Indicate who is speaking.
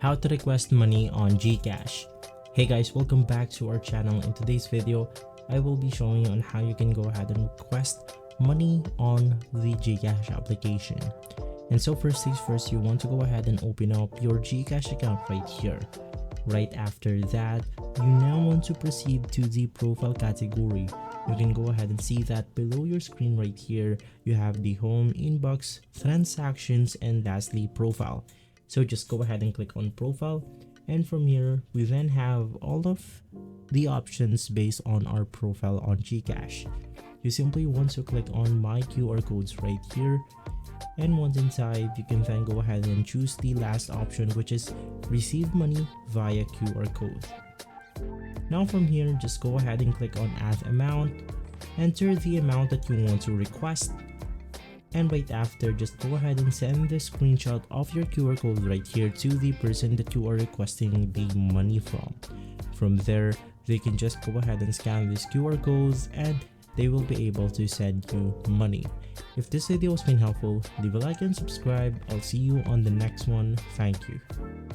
Speaker 1: how to request money on GCash. Hey guys, welcome back to our channel. In today's video, I will be showing you on how you can go ahead and request money on the GCash application. And so first things first, you want to go ahead and open up your GCash account right here. Right after that, you now want to proceed to the profile category. You can go ahead and see that below your screen right here, you have the home, inbox, transactions, and lastly profile. So just go ahead and click on profile, and from here we then have all of the options based on our profile on GCash. You simply want to click on my QR codes right here, and once inside you can then go ahead and choose the last option, which is receive money via QR code. Now from here, just go ahead and click on add amount, enter the amount that you want to request, and right after, just go ahead and send the screenshot of your QR code right here to the person that you are requesting the money from. From there, they can just go ahead and scan these QR codes and they will be able to send you money. If this video has been helpful, leave a like and subscribe. I'll see you on the next one. Thank you.